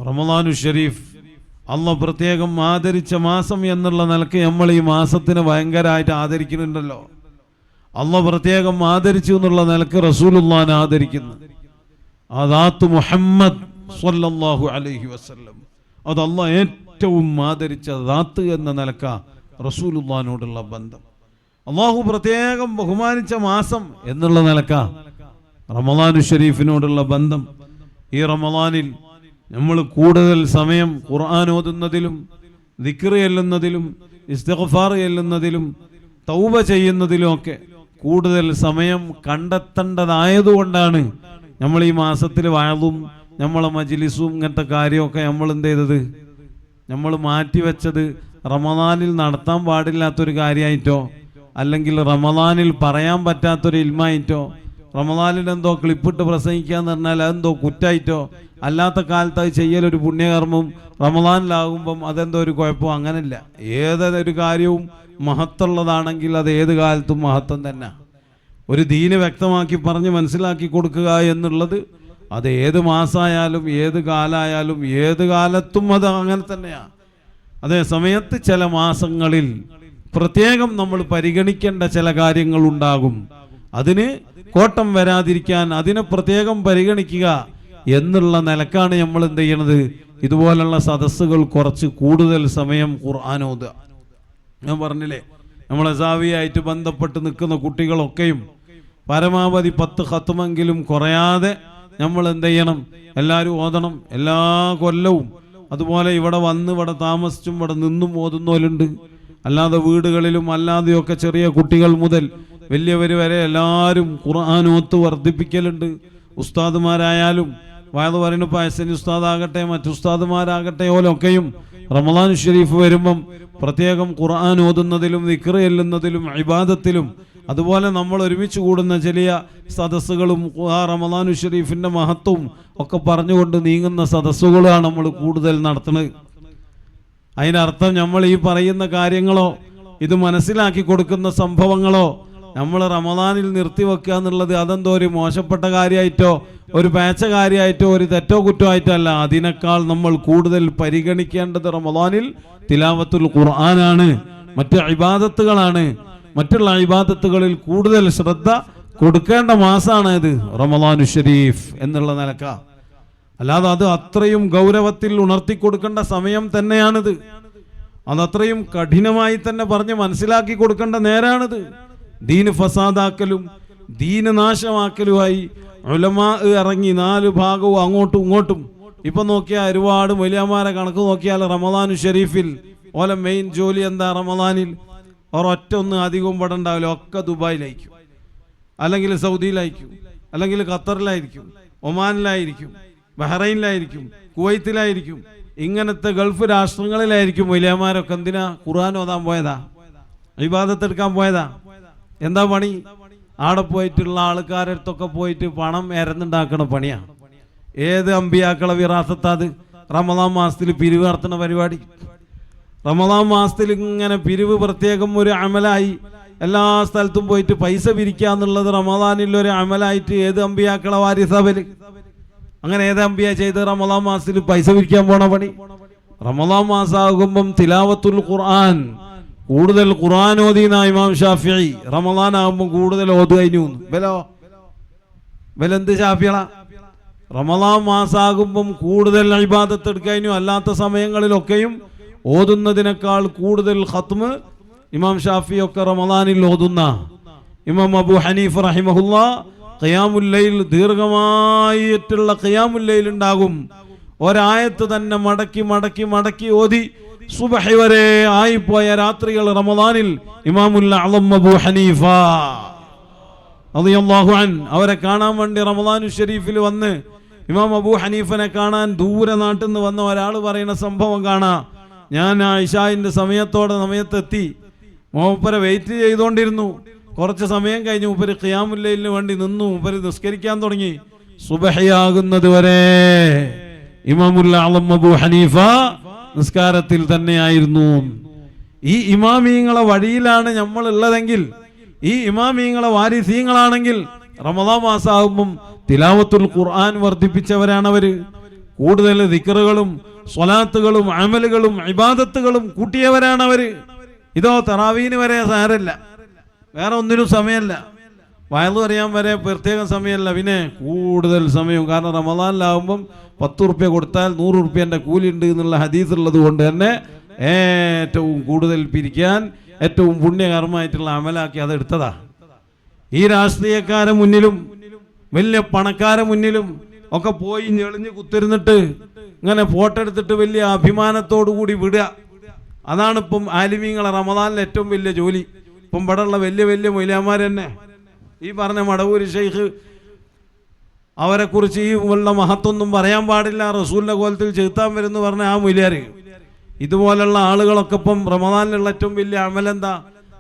റമളാനു ഷരീഫ് അള്ളാഹ് പ്രത്യേകം ആദരിച്ച മാസം എന്നുള്ള നിലക്ക് നമ്മൾ ഈ മാസത്തിനെ ഭയങ്കരമായിട്ട് ആദരിക്കുന്നുണ്ടല്ലോ. അള്ളാഹ് പ്രത്യേകം ആദരിച്ചു എന്നുള്ള നിലക്ക് റസൂലുള്ളാഹിനെ ആദരിക്കുന്നു. അദാത്ത് മുഹമ്മദ് സ്വല്ലല്ലാഹു അലൈഹി വസല്ലം, അത് അള്ളാഹ് ഏറ്റവും ആദരിച്ച ദാത്ത് എന്ന നിലക്ക റസൂലുള്ളാഹിനോടുള്ള ബന്ധം. അള്ളാഹു പ്രത്യേകം ബഹുമാനിച്ച മാസം എന്നുള്ള നിലക്ക റമളാനു ഷരീഫിനോടുള്ള ബന്ധം. ഈ റമളാനിൽ നമ്മൾ കൂടുതൽ സമയം ഖുർആൻ ഓതുന്നതിലും ദിക്ർ ചെല്ലുന്നതിലും ഇസ്തിഗ്ഫാർ ചെല്ലുന്നതിലും തൗബ ചെയ്യുന്നതിലും ഒക്കെ കൂടുതൽ സമയം കണ്ടെത്തേണ്ടതായതുകൊണ്ടാണ് നമ്മൾ ഈ മാസത്തിൽ വഅദും നമ്മളെ മജ്ലിസും ഇങ്ങനത്തെ കാര്യമൊക്കെ നമ്മൾ എന്ത് ചെയ്തത്, നമ്മൾ മാറ്റിവെച്ചത്. റമളാനിൽ നടത്താൻ പാടില്ലാത്തൊരു കാര്യമായിട്ടോ അല്ലെങ്കിൽ റമളാനിൽ പറയാൻ പറ്റാത്തൊരു ഇൽമായിട്ടോ റമളാനിൽ എന്തോ ക്ലിപ്പിട്ട് പ്രസംഗിക്കാന്ന് പറഞ്ഞാൽ അതെന്തോ കുറ്റായിട്ടോ അല്ലാത്ത കാലത്ത് അത് ചെയ്യലൊരു പുണ്യകർമ്മം റമളാനിലാകുമ്പം അതെന്തോ ഒരു കുഴപ്പം. അങ്ങനല്ല. ഏതൊരു കാര്യവും മഹത്തുള്ളതാണെങ്കിൽ അത് ഏത് കാലത്തും മഹത്വം തന്നെ. ഒരു ദീന് വ്യക്തമാക്കി പറഞ്ഞ് മനസ്സിലാക്കി കൊടുക്കുക എന്നുള്ളത് അത് ഏത് മാസമായാലും ഏത് കാലമായാലും ഏത് കാലത്തും അത് അങ്ങനെ തന്നെയാണ്. അതേ സമയത്ത് ചില മാസങ്ങളിൽ പ്രത്യേകം നമ്മൾ പരിഗണിക്കേണ്ട ചില കാര്യങ്ങളുണ്ടാകും. അതിന് കോട്ടം വരാതിരിക്കാൻ അതിനെ പ്രത്യേകം പരിഗണിക്കുക എന്നുള്ള നിലക്കാണ് നമ്മൾ എന്ത് ചെയ്യണത്, ഇതുപോലുള്ള സദസ്സുകൾ കുറച്ച് കൂടുതൽ സമയം ഖുർആൻ ഓതുക. ഞാൻ പറഞ്ഞില്ലേ, നമ്മളെ സാവിയായിട്ട് ബന്ധപ്പെട്ട് നിൽക്കുന്ന കുട്ടികളൊക്കെയും പരമാവധി 10 ഖത്മെങ്കിലും കുറയാതെ നമ്മൾ എന്ത് ചെയ്യണം, എല്ലാവരും ഓതണം എല്ലാ കൊല്ലവും. അതുപോലെ ഇവിടെ വന്ന് ഇവിടെ താമസിച്ചും ഇവിടെ നിന്നും ഓതുന്നവരുണ്ട്. അല്ലാതെ വീടുകളിലും അല്ലാതെയൊക്കെ ചെറിയ കുട്ടികൾ മുതൽ വലിയവർ വരെ എല്ലാവരും ഖുർആൻ ഓത്ത് വർദ്ധിപ്പിക്കലുണ്ട്. ഉസ്താദുമാരായാലും വയത് പറയുന്ന പയസനി ഉസ്താദാകട്ടെ മറ്റു ഉസ്താദുമാരാകട്ടെ ഓലൊക്കെയും റമളാൻ ഷരീഫ് വരുമ്പം പ്രത്യേകം ഖുർആൻ ഓതുന്നതിലും ദിക്ർ ചെല്ലുന്നതിലും ഇബാദത്തിലും അതുപോലെ നമ്മൾ ഒരുമിച്ച് കൂടുന്ന ചെറിയ സദസ്സുകളും ആ റമളാൻ ഷരീഫിൻ്റെ മഹത്വവും ഒക്കെ പറഞ്ഞുകൊണ്ട് നീങ്ങുന്ന സദസ്സുകളാണ് നമ്മൾ കൂടുതൽ നടത്തുന്നത്. അതിനർത്ഥം നമ്മൾ ഈ പറയുന്ന കാര്യങ്ങളോ ഇത് മനസ്സിലാക്കി കൊടുക്കുന്ന സംഭവങ്ങളോ നമ്മൾ റമളാനിൽ നിർത്തിവെക്കുക എന്നുള്ളത് അതെന്തോ ഒരു മോശപ്പെട്ട കാര്യമായിട്ടോ ഒരു പേച്ച കാര്യമായിട്ടോ ഒരു തെറ്റോ കുറ്റോ ആയിട്ടോ അല്ല. അതിനേക്കാൾ നമ്മൾ കൂടുതൽ പരിഗണിക്കേണ്ടത് റമളാനിൽ തിലാവത്തുൽ ഖുർആനാണ്, മറ്റ് ഇബാദത്തുകളാണ്. മറ്റുള്ള ഇബാദത്തുകളിൽ കൂടുതൽ ശ്രദ്ധ കൊടുക്കേണ്ട മാസമാണ് ഇത് റമളാനു ഷരീഫ് എന്നുള്ള നിലക്ക. അല്ലാതെ അത് അത്രയും ഗൗരവത്തിൽ ഉണർത്തി കൊടുക്കേണ്ട സമയം തന്നെയാണിത്. അതത്രയും കഠിനമായി തന്നെ പറഞ്ഞ് മനസ്സിലാക്കി കൊടുക്കേണ്ട നേരാണിത്. ദീന് ഫസാദാക്കലും ദീന് നാശമാക്കലുമായി ഉലമാ ഇറങ്ങി 4 ഭാഗവും അങ്ങോട്ടും ഇങ്ങോട്ടും. ഇപ്പൊ നോക്കിയാൽ ഒരുപാട് വലിയമാരെ കണക്ക് നോക്കിയാൽ റമളാനു ഷരീഫിൽ ഓല മെയിൻ ജോലി എന്താ, റമളാനിൽ ഒരൊറ്റ ഒന്നും അധികവും ഇവിടെ ഉണ്ടാവില്ല. ഒക്കെ ദുബായിലായിരിക്കും, അല്ലെങ്കിൽ സൗദിയിലായിരിക്കും, അല്ലെങ്കിൽ ഖത്തറിലായിരിക്കും, ഒമാനിലായിരിക്കും, ബഹ്റൈനിലായിരിക്കും, കുവൈത്തിലായിരിക്കും. ഇങ്ങനത്തെ ഗൾഫ് രാഷ്ട്രങ്ങളിലായിരിക്കും വലിയമാരൊക്കെ. എന്തിനാ? ഖുർആൻ ഓതാൻ പോയതാ, ഇബാദത്തെടുക്കാൻ പോയതാ. എന്താ പണി? ആടെ പോയിട്ടുള്ള ആൾക്കാരടുത്തൊക്കെ പോയിട്ട് പണം എരന്നുണ്ടാക്കണ പണിയാണ്. ഏത് അമ്പിയാക്കളെ വിറാസത്താത്? റമളാൻ മാസത്തിൽ പിരിവ് നടത്തുന്ന പരിപാടി. റമളാൻ മാസത്തിൽ ഇങ്ങനെ പിരിവ് പ്രത്യേകം ഒരു അമലായി എല്ലാ സ്ഥലത്തും പോയിട്ട് പൈസ പിരിക്കുക എന്നുള്ളത് റമളാനിൽ ഒരു അമലായിട്ട് ഏത് അമ്പിയാക്കളെ വാരിസബല്? അങ്ങനെ ഏത് അമ്പിയ ചെയ്ത് റമളാൻ മാസത്തിൽ പൈസ പിരിക്കാൻ പോണ പണി? റമളാൻ മാസമാകുമ്പം തിലാവത്തുൽ ഖുർആൻ കൂടുതൽ ഖുർആൻ ഓതിന ഇമാം ഷാഫിഈ. റമളാൻ ആകുമ്പോൾ കൂടുതൽ ഓതു കഴിഞ്ഞു. ബലെന്ത് ഷാഫികളാ? റമളാൻ മാസമാകുമ്പം കൂടുതൽ ഇബാദത്ത് എടുക്കഴിഞ്ഞു. അല്ലാത്ത സമയങ്ങളിലൊക്കെയും ഓതുന്നതിനേക്കാൾ കൂടുതൽ ഖത്മ് ഇമാം ഷാഫി ഒക്കെ റമളാനിൽ ഓതുന്ന. ഇമാം അബൂ ഹനീഫ റഹിമഹുല്ലാ ഖിയാമുൽ ലൈൽ, ദീർഘമായിട്ടുള്ള ഖിയാമുൽ ലൈൽ ഉണ്ടാകും. ഒരായത്ത് തന്നെ മടക്കി മടക്കി മടക്കി ഓതി സുബഹി വരെ ആയിപ്പോയ രാത്രികൾ റമളാനിൽ ഇമാമുൽ അഅ്ലം അബൂ ഹനീഫ റളിയല്ലാഹു അൻഹു അവരെ കാണാൻ വേണ്ടി റമളാനു ഷരീഫിൽ വന്ന് ഇമാം അബൂ ഹനീഫനെ കാണാൻ ദൂരെ നാട്ടിൽ നിന്ന് വന്ന ഒരാൾ പറയുന്ന സംഭവം കാണാം. ഞാൻ ഇശാഇന്റെ സമയത്തെത്തി. മൂപ്പരെ വെയിറ്റ് ചെയ്തുകൊണ്ടിരുന്നു. കുറച്ച് സമയം കഴിഞ്ഞ് മൂപ്പര് ഖിയാമുൽ ലൈലിന് വേണ്ടി നിന്നു. മൂപ്പര് നിസ്കരിക്കാൻ തുടങ്ങി. സുബഹിയാകുന്നത് വരെ ഇമാമുൽ അഅ്ലം അബൂ ഹനീഫ നിസ്കാരത്തിൽ തന്നെയായിരുന്നു. ഈ ഇമാമീങ്ങളെ വഴിയിലാണ് നമ്മൾ ഉള്ളതെങ്കിൽ, ഈ ഇമാമീങ്ങളെ വാരിസീങ്ങളാണെങ്കിൽ റമളാൻ മാസമാകുമ്പം തിലാവത്തുൽ ഖുർആൻ വർദ്ധിപ്പിച്ചവരാണവര്. കൂടുതൽ ദിക്റുകളും സ്വലാത്തുകളും അമലുകളും ഇബാദത്തുകളും കൂട്ടിയവരാണ് അവര്. ഇതോ തറാവീന് വരെ സാരല്ല, വേറെ ഒന്നിനും സമയമല്ല, വയലു അറിയാൻ വരെ പ്രത്യേക സമയമല്ല, പിന്നെ കൂടുതൽ സമയം. കാരണം റമദാനിലാവുമ്പം 10 ഉറുപ്പ്യ കൊടുത്താൽ 100 ഉറുപ്പ്യൻ്റെ കൂലിയുണ്ട് എന്നുള്ള ഹദീസ് ഉള്ളത് കൊണ്ട് തന്നെ ഏറ്റവും കൂടുതൽ പിരിക്കാൻ ഏറ്റവും പുണ്യകർമ്മമായിട്ടുള്ള അമലാക്കി അത് എടുത്തതാ. ഈ രാഷ്ട്രീയക്കാരെ മുന്നിലും വലിയ പണക്കാരെ മുന്നിലും ഒക്കെ പോയി ഞെളിഞ്ഞ് കുത്തിരുന്നിട്ട് ഇങ്ങനെ ഫോട്ടോ എടുത്തിട്ട് വലിയ അഭിമാനത്തോടു കൂടി വിടുക. അതാണ് ഇപ്പം ആലിമീങ്ങളെ റമദാനിലെ ഏറ്റവും വലിയ ജോലി. ഇപ്പം ഇവിടെ ഉള്ള വലിയ വലിയ മൊയ്ലാന്മാർ തന്നെ, ഈ പറഞ്ഞ മടവൂർ ഷെയ്ഖ്, അവരെക്കുറിച്ച് ഈ ഉള്ള മഹത്വമൊന്നും പറയാൻ പാടില്ല, റസൂലിൻ്റെ കോലത്തിൽ ചെലുത്താൻ വരുമെന്ന് പറഞ്ഞ ആ മൊയ്ലാർ. ഇതുപോലുള്ള ആളുകളൊക്കെ ഇപ്പം റമദാനിലുള്ള ഏറ്റവും വലിയ അമലെന്താ?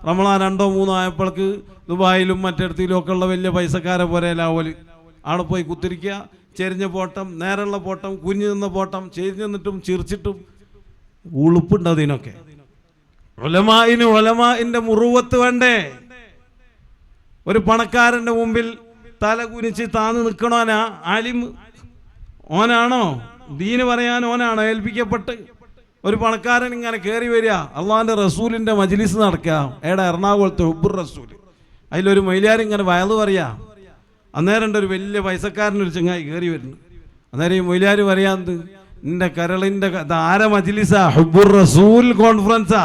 റമദാൻ 2 or 3 ആയപ്പോൾക്ക് ദുബായിലും മറ്റിടത്തിലും ഒക്കെ ഉള്ള വലിയ പൈസക്കാരെ പോലെ ലാവല് അവിടെ പോയി കുത്തിരിക്കുക. ചെരിഞ്ഞ പോട്ടം, നേരെയുള്ള പോട്ടം, കുഞ്ഞു നിന്ന പോട്ടം, ചെരിഞ്ഞു നിന്നിട്ടും ചിരിച്ചിട്ടും ഉളുപ്പുണ്ട് അതിനൊക്കെ. ഉലമാഇന്റെ മുറുവത്ത് വേണ്ടേ? ഒരു പണക്കാരൻ്റെ മുമ്പിൽ തല കുനിച്ച് താന്ന് നിൽക്കണോനാ ആലിം? ഓനാണോ ദീന് പറയാൻ? ഓനാണോ ഏൽപ്പിക്കപ്പെട്ട്? ഒരു പണക്കാരൻ ഇങ്ങനെ കയറി വരിക, അള്ളാഹിൻ്റെ റസൂലിൻ്റെ മജ്ലിസ് നടക്കുക, എവിടെ? എറണാകുളത്ത് ഹുബ്ബുർ റസൂൽ. അതിലൊരു മൊയ്ലാർ ഇങ്ങനെ വയലു പറയാ. അന്നേരം ഒരു വലിയ പൈസക്കാരനൊരു ചങ്ങായി കയറി വരുന്നു. അന്നേരം ഈ മൊയ്ലാർ പറയാന്ത്, നിന്റെ കരളിൻ്റെ ആര മജ്ലിസാ? ഹുബ്ബുർ റസൂൽ കോൺഫറൻസാ.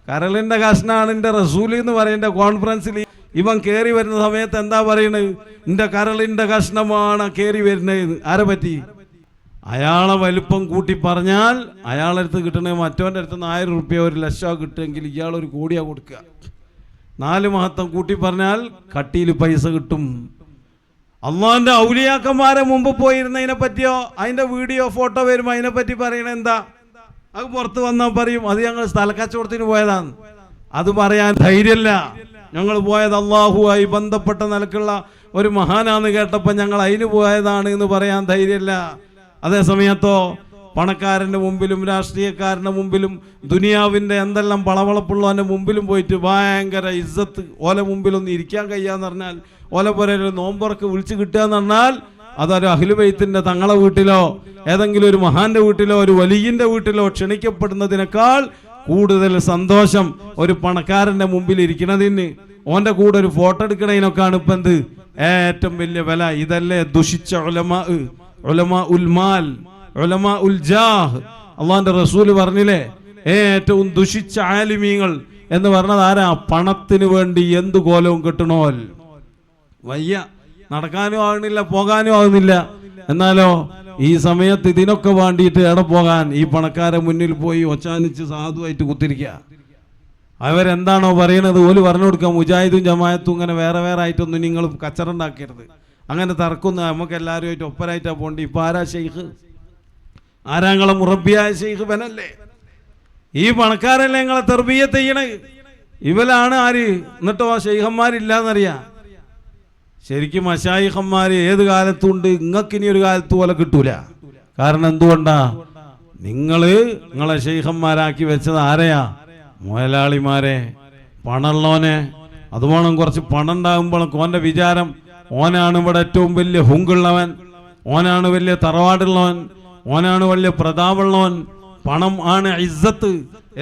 കരളിൻ്റെ കഷ്ണാണ് എൻ്റെ റസൂൽ എന്ന് പറയുന്ന കോൺഫറൻസിൽ ഇവൻ കയറി വരുന്ന സമയത്ത് എന്താ പറയണത്? നിന്റെ കരളിൻ്റെ കഷ്ണമാണ് കയറി വരുന്നത്. ആരെ പറ്റി? അയാളെ വലിപ്പം കൂട്ടി പറഞ്ഞാൽ അയാളുടെ അടുത്ത് കിട്ടണേ മറ്റവൻ്റെ അടുത്ത് 1000 ഉറുപ്പ്യ 1 ലക്ഷം കിട്ടുമെങ്കിൽ ഇയാൾ 1 കോടിയാ കൊടുക്കുക. 4 മഹത്വം കൂട്ടി പറഞ്ഞാൽ കട്ടിയിൽ പൈസ കിട്ടും. അള്ളാഹിൻ്റെ ഔലിയാക്കന്മാരെ മുമ്പ് പോയിരുന്നതിനെ പറ്റിയോ അതിൻ്റെ വീഡിയോ ഫോട്ടോ വരുമ്പോൾ അതിനെപ്പറ്റി പറയണ എന്താ? അത് പുറത്ത് വന്നാൽ പറയും അത് ഞങ്ങൾ സ്ഥലക്കച്ചവടത്തിന് പോയതാണ്. അത് പറയാൻ ധൈര്യമില്ല. ഞങ്ങൾ പോയത് അള്ളാഹുവായി ബന്ധപ്പെട്ട നിലക്കുള്ള ഒരു മഹാനാന്ന് കേട്ടപ്പോൾ ഞങ്ങൾ അതിന് പോയതാണ് എന്ന് പറയാൻ ധൈര്യമില്ല. അതേ സമയത്തോ പണക്കാരൻ്റെ മുമ്പിലും രാഷ്ട്രീയക്കാരൻ്റെ മുമ്പിലും ദുനിയാവിൻ്റെ എന്തെല്ലാം പളവളപ്പുള്ളവൻ്റെ മുമ്പിലും പോയിട്ട് ഭയങ്കര ഇസ്സത്ത്, ഓല മുമ്പിലൊന്നും ഇരിക്കാൻ കഴിയാന്ന് പറഞ്ഞാൽ, ഓല പോലെ നോമ്പുറക്ക് വിളിച്ച് കിട്ടുക എന്ന് പറഞ്ഞാൽ അതൊരു അഹ്ലുബൈത്തിൻ്റെ തങ്ങളെ വീട്ടിലോ ഏതെങ്കിലും ഒരു മഹാന്റെ വീട്ടിലോ ഒരു വലിയൻ്റെ വീട്ടിലോ ക്ഷണിക്കപ്പെടുന്നതിനേക്കാൾ കൂടുതൽ സന്തോഷം ഒരു പണക്കാരൻ്റെ മുമ്പിൽ ഇരിക്കണതിന്, ഓൻ്റെ കൂടെ ഒരു ഫോട്ടോ എടുക്കണതിനൊക്കെയാണ് ഇപ്പം എന്ത് ഏറ്റവും വലിയ വില. ഇതല്ലേ ദുഷിച്ച ഉലമാ ഉൽ മാൽ, ഉലമാ ഉൽ ജാഹ്. അള്ളാഹിന്റെ റസൂല് പറഞ്ഞില്ലേ, ഏറ്റവും ദുഷിച്ച ആലിമീങ്ങൾ എന്ന് പറഞ്ഞത് ആരാ? പണത്തിന് വേണ്ടി എന്ത് കോലവും കെട്ടണോൽ. വയ്യ, നടക്കാനും ആകുന്നില്ല, പോകാനും ആകുന്നില്ല. എന്നാലോ ഈ സമയത്ത് ഇതിനൊക്കെ വേണ്ടിയിട്ട് എവിടെ പോകാൻ? ഈ പണക്കാരെ മുന്നിൽ പോയി ഒച്ചാനിച്ച് സാധുവായിട്ട് കുത്തിരിക്കുക. അവരെന്താണോ പറയണത് ഓല് പറഞ്ഞു കൊടുക്കുക. മുജാഹിദും ജമാഅത്തും ഇങ്ങനെ വേറെ വേറെ ആയിട്ടൊന്നും നിങ്ങൾ കച്ചറുണ്ടാക്കരുത്, അങ്ങനെ തർക്കുന്ന നമുക്ക് എല്ലാവരുമായിട്ട് ഒപ്പരായിട്ടാണ് പോണ്ടി. ഇപ്പം ആരാ ഷെയ്ഖ്? ആരാങ്ങളെ മുറബിയായ ഷെയ്ഖ് ബനല്ലേ? ഈ പണക്കാരല്ലേ നിങ്ങളെ തർബിയത്ത് ചെയ്യണേ? ഇവലാണ് ആര്? എന്നിട്ടോ ഷെയ്ഖന്മാരില്ലാന്നറിയാം. ശരിക്കും മശായിഖന്മാർ ഏത് കാലത്തുണ്ട്, നിങ്ങൾക്കിനി ഒരു കാലത്ത് പോലെ കിട്ടൂല. കാരണം എന്തുകൊണ്ടാ? നിങ്ങളെ ഷെയ്ഖന്മാരാക്കി വെച്ചത് ആരെയാ? മുതലാളിമാരെ, പണമുള്ളവനെ. അതുപോലെ കുറച്ച് പണം ഉണ്ടാകുമ്പോഴൊക്കെ ഓൻ്റെ വിചാരം ഓനാണ് ഇവിടെ ഏറ്റവും വലിയ ഹുങ്കുള്ളവൻ, ഓനാണ് വലിയ തറവാടുള്ളവൻ, ഓനാണ് വലിയ പ്രതാപമുള്ളവൻ, പണം ആണ് ഇസ്സത്ത്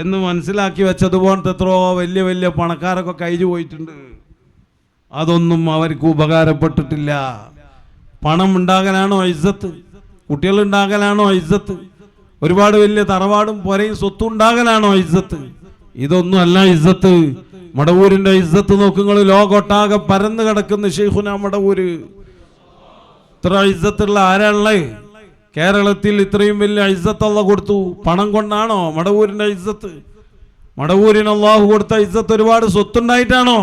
എന്ന് മനസ്സിലാക്കി വെച്ചതുപോലത്തെ എത്രയോ വലിയ വലിയ പണക്കാരൊക്കെ കഴിഞ്ഞു പോയിട്ടുണ്ട്. അതൊന്നും അവർക്ക് ഉപകാരപ്പെട്ടിട്ടില്ല. പണം ഉണ്ടാകലാണോ ഇസ്സത്ത്? കുട്ടികൾ ഉണ്ടാകലാണോ ഇസ്സത്ത്? ഒരുപാട് വലിയ തറവാടും പുരയും സ്വത്തും ഉണ്ടാകലാണോ ഇസ്സത്ത്? ഇതൊന്നും അല്ല ഇസ്സത്ത്. മടവൂരിന്റെ ഇസ്സത്ത് നോക്കുങ്ങൾ, ലോകൊട്ടാകെ പരന്നു കിടക്കുന്ന ശൈഖുന മടവൂര്. ഇത്ര ഇസ്സത്തുള്ള ആരാളെ? കേരളത്തിൽ ഇത്രയും വലിയ ഇസ്സത്ത് അല്ലാഹു കൊടുത്തു. പണം കൊണ്ടാണോ മടവൂരിന്റെ ഇസ്സത്ത്? മടവൂരിന് അല്ലാഹു കൊടുത്ത ഇസ്സത്ത് ഒരുപാട് സ്വത്തുണ്ടായിട്ടാണോ?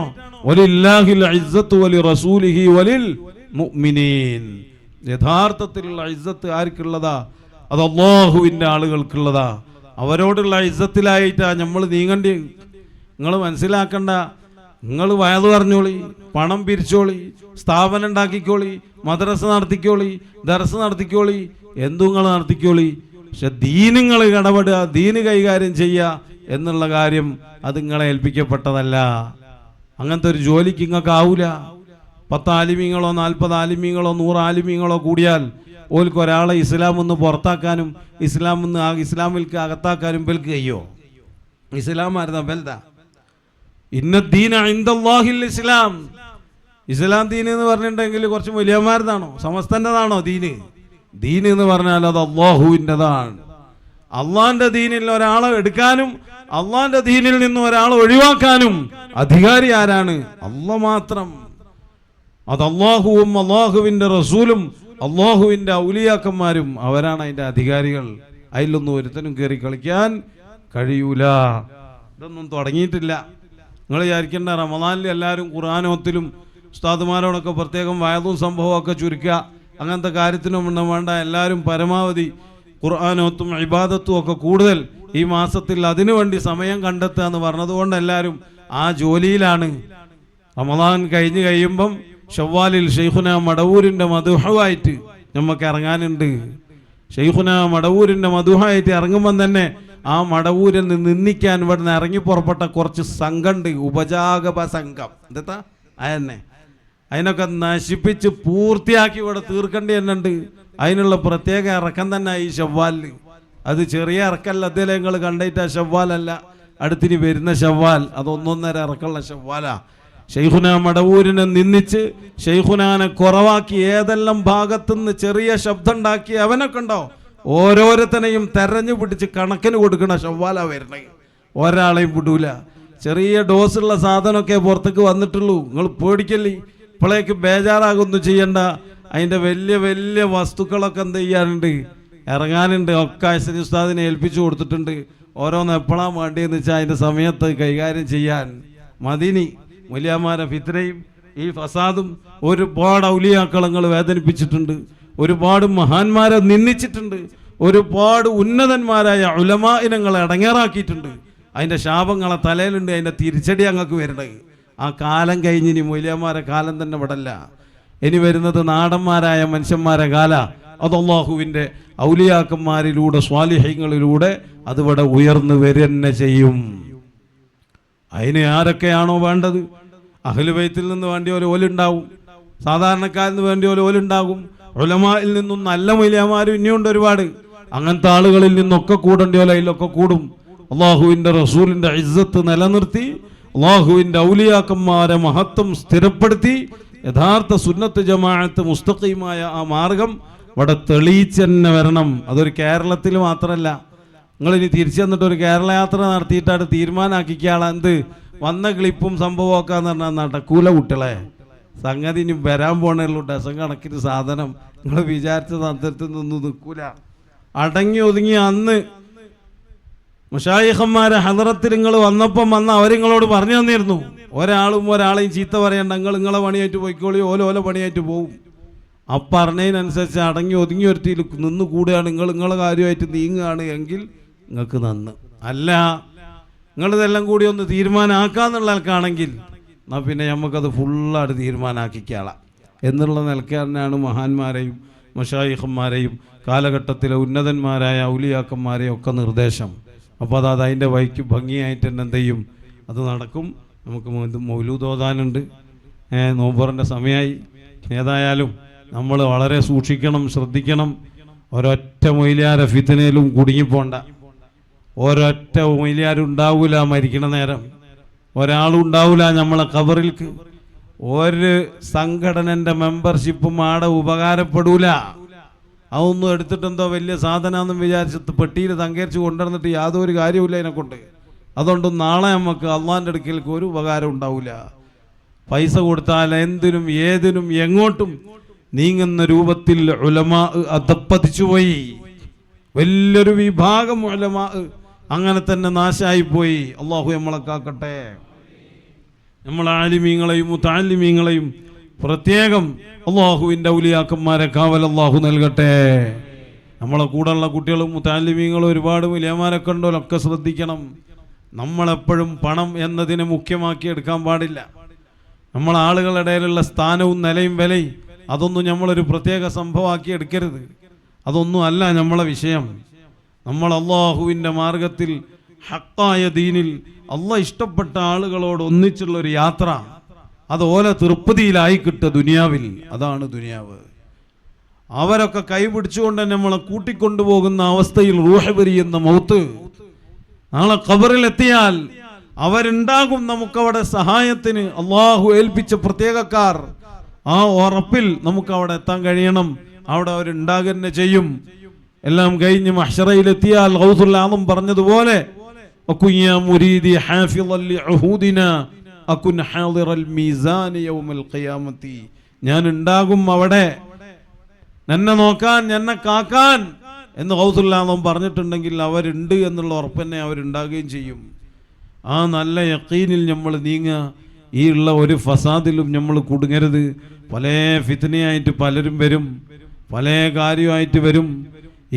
വലില്ലാഹിൽ ഇസ്സത്തു വലി റസൂലിഹി വലിൽ മുഅ്മിനീൻ. യഥാർത്ഥത്തിലുള്ള ഇസ്സത്ത് ആർക്കുള്ളതാ? അത് അല്ലാഹുവിൻ്റെ ആളുകൾക്കുള്ളതാ. അവരോടുള്ള ഇസ്സത്തിലായിട്ടാ നമ്മൾ നീങ്ങണ്ടി. നിങ്ങൾ മനസ്സിലാക്കണ്ട. നിങ്ങൾ വയത് പറഞ്ഞോളി, പണം പിരിച്ചോളി, സ്ഥാപനം ഉണ്ടാക്കിക്കോളി, മദ്രസ നടത്തിക്കോളി, ദർസ് നടത്തിക്കോളി, എന്തു നിങ്ങൾ നടത്തിക്കോളി. പക്ഷെ ദീനുങ്ങൾ ഇടപെടുക, ദീന് കൈകാര്യം ചെയ്യുക എന്നുള്ള കാര്യം അത് നിങ്ങളെ ഏൽപ്പിക്കപ്പെട്ടതല്ല. അങ്ങനത്തെ ഒരു ജോലിക്ക് നിങ്ങൾക്ക് ആവൂല. 10 ആലിമീങ്ങളോ 40 ആലിമീങ്ങളോ 100 ആലിമീങ്ങളോ കൂടിയാൽ ഓൽക്ക് ഒരാളെ ഇസ്ലാമിൽ നിന്ന് പുറത്താക്കാനും ഇസ്ലാമിൽക്ക് അകത്താക്കാനും ബൽക്ക് കഴിയോ? ഇസ്ലാം ആയിരുന്ന ബൽദാ ഇന്ന ദീന ഇൻദല്ലാഹിൽ ഇസ്ലാം. ഇസ്ലാം ദീൻ എന്ന് പറഞ്ഞിട്ടുണ്ടെങ്കിൽ കുറച്ച് വലിയമാരുതാണോ സമസ്തൻ്റെതാണോ ദീന്? ദീൻ എന്ന് പറഞ്ഞാൽ അത് അള്ളാഹുവിൻ്റെതാണ്. അള്ളാഹിന്റെ ദീനിൽ ഒരാളെ എടുക്കാനും അള്ളാഹിന്റെ ദീനിൽ നിന്ന് ഒരാളെ ഒഴിവാക്കാനും അധികാരി ആരാണ്? അള്ളാഹ് മാത്രം. അത് അള്ളാഹുവും അള്ളാഹുവിന്റെ റസൂലും അള്ളാഹുവിന്റെ ഔലിയാക്കന്മാരും അവരാണ് അതിന്റെ അധികാരികൾ. അതിലൊന്നും ഒരുത്തനും കയറി കളിക്കാൻ കഴിയൂല. ഇതൊന്നും തുടങ്ങിയിട്ടില്ല. നിങ്ങൾ വിചാരിക്കേണ്ട റമദാനിൽ എല്ലാവരും ഖുർആനോത്തിലും ഉസ്താദുമാരോടൊക്കെ പ്രത്യേകം വയതും സംഭവമൊക്കെ ചുരുക്കുക, അങ്ങനത്തെ കാര്യത്തിനും വേണ്ട. എല്ലാവരും പരമാവധി ഖുർആനോത്തും ഇബാദത്തും ഒക്കെ കൂടുതൽ ഈ മാസത്തിൽ അതിനുവേണ്ടി സമയം കണ്ടെത്തുക എന്ന് പറഞ്ഞതുകൊണ്ട് എല്ലാവരും ആ ജോലിയിലാണ്. റമദാൻ കഴിഞ്ഞ് കഴിയുമ്പം ഷവ്വാലിൽ ഷെയ്ഖുന മടവൂരിൻ്റെ മധുഹവായിട്ട് നമുക്ക് ഇറങ്ങാനുണ്ട്. ഷെയ്ഖുന മടവൂരിൻ്റെ മധുഹമായിട്ട് ഇറങ്ങുമ്പം തന്നെ ആ മടവൂരിൽ നിന്ന് നിന്ദിക്കാൻ ഇവിടെ നിന്ന് ഇറങ്ങി പുറപ്പെട്ട കുറച്ച് സംഘമുണ്ട്, ഉപജാഗപ സംഘം. എന്താ അതന്നെ, അതിനൊക്കെ നശിപ്പിച്ച് പൂർത്തിയാക്കി ഇവിടെ തീർക്കേണ്ടി തന്നെ ഉണ്ട്. അതിനുള്ള പ്രത്യേക ഇറക്കം തന്നെ ഈ ഷവ്വാലിൽ. അത് ചെറിയ ഇറക്കല്ല, അതിലെ നിങ്ങൾ കണ്ടിട്ട് ഷവ്വാലല്ല, അടുത്തിന് വരുന്ന ഷവ്വാൽ അത് 1.5 ഇറക്കമുള്ള ഷവ്വാലാ. ഷെയ്ഖുന മടവൂരിനെ നിന്ദിച്ച് ഷെയ്ഖുനാനെ കുറവാക്കി ഏതെല്ലാം ഭാഗത്തുനിന്ന് ചെറിയ ശബ്ദം ഉണ്ടാക്കി അവനൊക്കെ ഉണ്ടോ ഓരോരുത്തനെയും തെരഞ്ഞു പിടിച്ച് കണക്കിന് കൊടുക്കണ ഷവ്വാലാ വരണേ. ഒരാളെയും വിടൂല. ചെറിയ ഡോസുള്ള സാധനമൊക്കെ പുറത്തേക്ക് വന്നിട്ടുള്ളൂ. നിങ്ങൾ പേടിക്കല്ലേ, ഇപ്പോഴേക്ക് ബേജാറാകൊന്നും ചെയ്യണ്ട. അതിൻ്റെ വലിയ വലിയ വസ്തുക്കളൊക്കെ എന്ത് ചെയ്യാനുണ്ട്, ഇറങ്ങാനുണ്ട്. ഒക്കെ അശ്വനി ഉസ്താദിനെ ഏൽപ്പിച്ചു കൊടുത്തിട്ടുണ്ട്. ഓരോന്ന് എപ്പോഴാണ് വേണ്ടിയെന്ന് വെച്ചാൽ അതിൻ്റെ സമയത്ത് കൈകാര്യം ചെയ്യാൻ. മദീനി മുലിയാമാരെ ഫിത്നയും ഈ ഫസാദും ഒരുപാട് ഔലിയാക്കളങ്ങൾ വേദനിപ്പിച്ചിട്ടുണ്ട്, ഒരുപാട് മഹാന്മാരെ നിന്ദിച്ചിട്ടുണ്ട്, ഒരുപാട് ഉന്നതന്മാരായ ഉലമാ ഇനങ്ങളെ അടങ്ങേറാക്കിയിട്ടുണ്ട്. അതിൻ്റെ ശാപങ്ങളെ തലയിലുണ്ട്, അതിൻ്റെ തിരിച്ചടി അങ്ങക്ക് വരുന്നത്. ആ കാലം കഴിഞ്ഞ് ഇനി മൊയ്ലിയന്മാരെ കാലം തന്നെ വിടല്ല. ഇനി വരുന്നത് നാടന്മാരായ മനുഷ്യന്മാരെ കാല. അത് അല്ലാഹുവിൻ്റെ ഔലിയാക്കന്മാരിലൂടെ സ്വാലിഹ്യങ്ങളിലൂടെ അതിവിടെ ഉയർന്നു വരെന്നെ ചെയ്യും. അതിന് ആരൊക്കെയാണോ വേണ്ടത്? അഹ്ലുബൈത്തിൽ നിന്ന് വേണ്ടി ഒരു ഓലുണ്ടാവും, സാധാരണക്കാരിൽ നിന്ന് വേണ്ടി ഒരു ഓലുണ്ടാകും, ഉലമായിൽ നിന്നും നല്ല മൊയ്ലിയന്മാരും ഇനിയുണ്ട് ഒരുപാട്. അങ്ങനത്തെ ആളുകളിൽ നിന്നൊക്കെ കൂടേണ്ടി പോലെ അതിലൊക്കെ കൂടും. അള്ളാഹുവിൻ്റെ റസൂലിൻ്റെ ഇസ്സത്ത് നിലനിർത്തി അള്ളാഹുവിൻ്റെ ഔലിയാക്കന്മാരെ മഹത്വം സ്ഥിരപ്പെടുത്തി യഥാർത്ഥ സുന്നത്ത് ജമാഅത്ത് മുസ്തഖീമായ ആ മാർഗം ഇവിടെ തെളിയിച്ച് തന്നെ വരണം. അതൊരു കേരളത്തിൽ മാത്രമല്ല. നിങ്ങളിനി തിരിച്ചു വന്നിട്ട് ഒരു കേരള യാത്ര നടത്തിയിട്ടാണ് തീരുമാനമാക്കിക്കാളാ എന്ത് വന്ന ക്ലിപ്പും സംഭവമൊക്കെ എന്ന് പറഞ്ഞാൽ നടക്കൂല കുട്ടികളെ. സംഗതി ഇനി വരാൻ പോണേയുള്ളൂ. ഡസൻ കണക്കിന് സാധനം നിങ്ങൾ വിചാരിച്ച തന്ത്രത്തിൽ നിന്നൊന്നും നിൽക്കൂല. അടങ്ങി ഒതുങ്ങി അന്ന് മുശായിഖന്മാരെ ഹദറത്തിൽ നിങ്ങൾ വന്നപ്പം അവരിങ്ങളോട് പറഞ്ഞു തന്നിരുന്നു, ഒരാളും ഒരാളെയും ചീത്ത പറയണ്ട, നിങ്ങളെ പണിയായിട്ട് പോയിക്കോളി, ഓല പണിയായിട്ട് പോവും. ആ പറഞ്ഞതിനനുസരിച്ച് അടങ്ങി ഒതുങ്ങി ഒരുത്തിയിൽ നിന്ന് കൂടുകയാണ്, നിങ്ങളെ കാര്യമായിട്ട് നീങ്ങുകയാണ് എങ്കിൽ നിങ്ങൾക്ക് നന്ന്. അല്ല നിങ്ങളിതെല്ലാം കൂടി ഒന്ന് തീരുമാനമാക്കാന്നുള്ള ആൾക്കാണെങ്കിൽ എന്നാൽ പിന്നെ നമുക്കത് ഫുള്ളായിട്ട് തീരുമാനമാക്കിക്കാളാം എന്നുള്ള നിലയ്ക്ക് തന്നെയാണ് മഹാന്മാരെയും മശായിഖന്മാരെയും കാലഘട്ടത്തിലെ ഉന്നതന്മാരായ ഔലിയാക്കന്മാരെയും ഒക്കെ നിർദ്ദേശം. അപ്പോൾ അത് അതിൻ്റെ വഴിക്ക് ഭംഗിയായിട്ട് തന്നെ എന്ത് ചെയ്യും, അത് നടക്കും. നമുക്ക് മൗലൂദ് ഓതാനുണ്ട്, നോമ്പറിൻ്റെ സമയമായി. ഏതായാലും നമ്മൾ വളരെ സൂക്ഷിക്കണം, ശ്രദ്ധിക്കണം. ഒരൊറ്റ മൊയ്ലിയാരെ ഫിത്നയിലും കുടുങ്ങിപ്പോണ്ട. ഒരൊറ്റ മൊയ്ലിയാരുണ്ടാവില്ല മരിക്കണ നേരം, ഒരാളുണ്ടാവില്ല നമ്മളെ ഖബറിൽക്ക്. ഒരു സംഘടനൻ്റെ മെമ്പർഷിപ്പും ആടെ ഉപകാരപ്പെടൂല. അതൊന്നും എടുത്തിട്ടെന്തോ വലിയ സാധനമെന്നും വിചാരിച്ചിട്ട് പെട്ടിയിൽ തങ്കേരിച്ച് കൊണ്ടുവന്നിട്ട് യാതൊരു കാര്യമില്ല അതിനെക്കൊണ്ട്. അതുകൊണ്ടും നാളെ നമുക്ക് അള്ളാൻ്റെ അടുക്കലേക്ക് ഒരു ഉപകാരം ഉണ്ടാവില്ല. പൈസ കൊടുത്താൽ എന്തിനും ഏതിനും എങ്ങോട്ടും നീങ്ങുന്ന രൂപത്തിൽ ഉലമാ അധപ്പതിച്ചുപോയി. വലിയൊരു വിഭാഗം ഉലമാ അങ്ങനെ തന്നെ നാശായിപ്പോയി. അള്ളാഹു നമ്മളെ കാക്കട്ടെ. നമ്മളെ ആലിമീങ്ങളെയും മുതഅല്ലിമീങ്ങളെയും പ്രത്യേകം അള്ളാഹുവിൻ്റെ ഔലിയാക്കന്മാരെ കാവൽ അള്ളാഹു നൽകട്ടെ. നമ്മളെ കൂടെയുള്ള കുട്ടികളും മുതഅല്ലിമീങ്ങളും ഒരുപാട് വലിയമാരൊക്കെ ഉണ്ടോ, ഒക്കെ ശ്രദ്ധിക്കണം. നമ്മളെപ്പോഴും പണം എന്നതിനെ മുഖ്യമാക്കി എടുക്കാൻ പാടില്ല. നമ്മളെ ആളുകളുടെ ഇടയിലുള്ള സ്ഥാനവും നിലയും വിലയും അതൊന്നും നമ്മളൊരു പ്രത്യേക സംഭവമാക്കി എടുക്കരുത്. അതൊന്നും അല്ല നമ്മളെ വിഷയം. നമ്മൾ അള്ളാഹുവിൻ്റെ മാർഗത്തിൽ ഹക്കായ ദീനിൽ അള്ളാഹ് ഇഷ്ടപ്പെട്ട ആളുകളോട് ഒന്നിച്ചുള്ളൊരു യാത്ര, അത് ഓല തൃപ്തിയിലായി കിട്ടുക ദുനിയാവിൽ. അതാണ് ദുനിയാവ്. അവരൊക്കെ കൈപിടിച്ചുകൊണ്ട് നമ്മളെ കൂട്ടിക്കൊണ്ടുപോകുന്ന അവസ്ഥയിൽ റൂഹ് പിരിയുന്ന മൗത്ത്. നാളെ ഖബറിലെത്തിയാൽ അവരുണ്ടാകും നമുക്കവിടെ സഹായത്തിന്. അള്ളാഹു ഏൽപ്പിച്ച പ്രത്യേകക്കാർ. ആ ഉറപ്പിൽ നമുക്ക് അവിടെ എത്താൻ കഴിയണം. അവിടെ അവരുണ്ടാകുക തന്നെ ചെയ്യും. എല്ലാം കഴിഞ്ഞ് മഹ്ശറയിലെത്തിയാൽ ഗൗസുൽ ആദം പറഞ്ഞതുപോലെ ഞാൻ ഉണ്ടാകും അവിടെ, എന്നെ നോക്കാൻ, എന്നെ കാക്കാൻ എന്ന് ഗൗസുൽ ആദം പറഞ്ഞിട്ടുണ്ടെങ്കിൽ അവരുണ്ട് എന്നുള്ള ഉറപ്പ് തന്നെ അവരുണ്ടാകുകയും ചെയ്യും. ആ നല്ല യഖീനിൽ നമ്മൾ നീങ്ങുക. ഈ ഉള്ള ഒരു ഫസാദിലും നമ്മൾ കുടുങ്ങരുത്. പല ഫിത്നയായിട്ട് പലരും വരും, പല കാര്യമായിട്ട് വരും.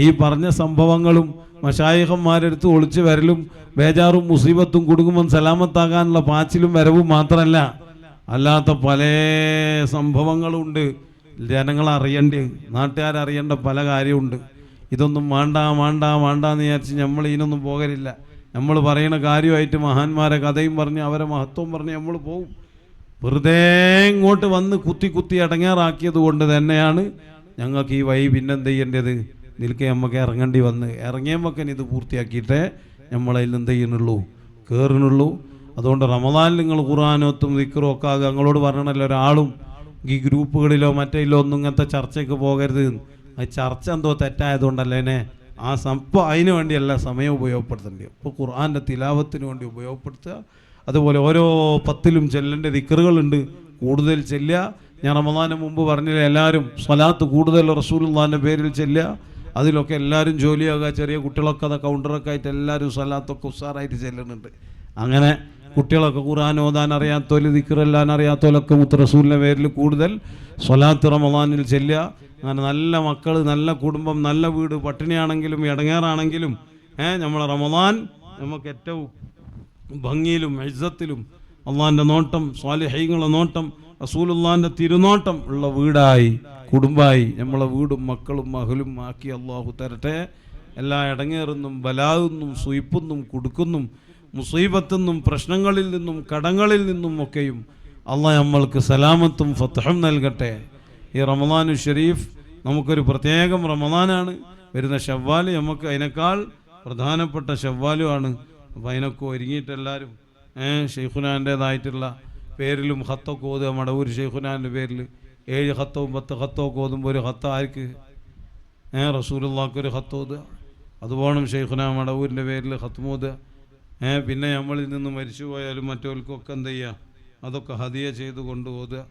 ഈ പറഞ്ഞ സംഭവങ്ങളും മശായിഖന്മാരെടുത്ത് ഒളിച്ചു വരലും ബേജാറും മുസീബത്തും കുടുങ്ങുമ്പം സലാമത്താകാനുള്ള പാച്ചിലും വരവും മാത്രമല്ല, അല്ലാത്ത പല സംഭവങ്ങളുണ്ട്. ജനങ്ങളറിയേണ്ട, നാട്ടുകാരറിയേണ്ട പല കാര്യമുണ്ട്. ഇതൊന്നും വേണ്ട എന്ന് വിചാരിച്ച് നമ്മൾ ഇതിനൊന്നും പോകലില്ല. നമ്മൾ പറയുന്ന കാര്യമായിട്ട് മഹാന്മാരെ കഥയും പറഞ്ഞ് അവരെ മഹത്വം പറഞ്ഞ് നമ്മൾ പോകും. വെറുതെ ഇങ്ങോട്ട് വന്ന് കുത്തി അടങ്ങാറാക്കിയത് കൊണ്ട് തന്നെയാണ് ഞങ്ങൾക്ക് ഈ വഴി പിന്നെന്ത് ചെയ്യേണ്ടത്, നിൽക്കെ നമുക്ക് ഇറങ്ങേണ്ടി വന്ന്. ഇറങ്ങിയമ്മക്കൻ ഇത് പൂർത്തിയാക്കിയിട്ടേ നമ്മളതിൽ എന്ത് ചെയ്യുന്നുള്ളൂ, കയറുന്നുള്ളൂ. അതുകൊണ്ട് റമദാനിൽ നിങ്ങൾ ഖുർആനോത്തും ദിക്റും ഒക്കെ ആകുക. ഞങ്ങളോട് പറയണല്ലോ ഒരാളും ഈ ഗ്രൂപ്പുകളിലോ മറ്റേലോ ഒന്നും ഇങ്ങനത്തെ ചർച്ചയ്ക്ക് പോകരുത്. ആ ചർച്ച എന്തോ തെറ്റായതുകൊണ്ടല്ലേ ഇപ്പോൾ അതിന് വേണ്ടിയല്ല സമയം ഉപയോഗപ്പെടുത്തേണ്ടത്. ഇപ്പോൾ ഖുർആൻ്റെ തിലാവത്തിന് വേണ്ടി ഉപയോഗപ്പെടുത്തുക. അതുപോലെ ഓരോ 10ലും ചെല്ലേണ്ട ദിക്റുകളുണ്ട്, കൂടുതൽ ചെല്ലുക. ഞാൻ റമദാന് മുമ്പ് പറഞ്ഞില്ല, എല്ലാവരും സ്വലാത്ത് കൂടുതൽ റസൂലുള്ളാഹിൻ്റെ പേരിൽ ചെല്ലുക. അതിലൊക്കെ എല്ലാവരും ജോലിയാകുക. ചെറിയ കുട്ടികളൊക്കെ അത് കൗണ്ടറൊക്കെ ആയിട്ട് എല്ലാവരും സ്വലാത്തൊക്കെ ഉഷാറായിട്ട് ചെല്ലുന്നുണ്ട്. അങ്ങനെ കുട്ടികളൊക്കെ ഖുർആൻ ഓതാൻ അറിയാത്തോല്, ദിക്റെല്ലാൻ അറിയാത്തോലൊക്കെ മുത്ത് റസൂലിൻ്റെ പേരിൽ കൂടുതൽ സ്വലാത്ത് റമദാനിൽ ചെല്ലുക. അങ്ങനെ നല്ല മക്കൾ, നല്ല കുടുംബം, നല്ല വീട്, പട്ടിണിയാണെങ്കിലും ഇടങ്ങേറാണെങ്കിലും നമ്മളെ റമദാൻ നമുക്ക് ഏറ്റവും ഭംഗിയിലും ഇസ്സത്തിലും അള്ളാഹിൻ്റെ നോട്ടം, സ്വാലിഹീങ്ങളുടെ നോട്ടം, റസൂലുള്ളാഹിൻ്റെ തിരുനോട്ടം ഉള്ള വീടായി, കുടുംബമായി നമ്മളെ വീടും മക്കളും മഹലും ആക്കി അള്ളാഹു തരട്ടെ. എല്ലാ ഇടങ്ങേറുന്നും ബലാവുന്നും സുയിപ്പുന്നും കുടുക്കുന്നും മുസീബത്തുനിന്നും പ്രശ്നങ്ങളിൽ നിന്നും കടങ്ങളിൽ നിന്നും ഒക്കെയും അള്ളാഹ് നമ്മൾക്ക് സലാമത്തും ഫത്ഹും നൽകട്ടെ. ഈ റമദാനു ഷരീഫ് നമുക്കൊരു പ്രത്യേകം റമദാനാണ്. വരുന്ന ശവ്വാൽ നമുക്ക് അതിനേക്കാൾ പ്രധാനപ്പെട്ട ശവ്വാലുമാണ്. അപ്പോൾ അതിനൊക്കെ ഒരുങ്ങിയിട്ടെല്ലാവരും ഷെയ്ഖുനാൻ്റേതായിട്ടുള്ള പേരിലും ഖത്തൊക്കെ ഓതുക. മടവൂർ ഷെയ്ഖുനാൻ്റെ പേരിൽ 7 ഖത്തവും 10 ഖത്തൊക്കെ ഓതുമ്പോൾ ഒരു ഖത്ത് ആർക്ക് റസൂലുള്ളാഹിക്കൊരു ഖത്ത് ഓതുക. അതുപോണം ഷെയ്ഖുന മടവൂരിൻ്റെ പേരിൽ ഖത്മോതുക. പിന്നെ നമ്മളിൽ നിന്ന് മരിച്ചു പോയാലും മറ്റവർക്കൊക്കെ എന്ത് ചെയ്യുക, അതൊക്കെ ഹദിയ ചെയ്ത് കൊണ്ട് ഓതുക.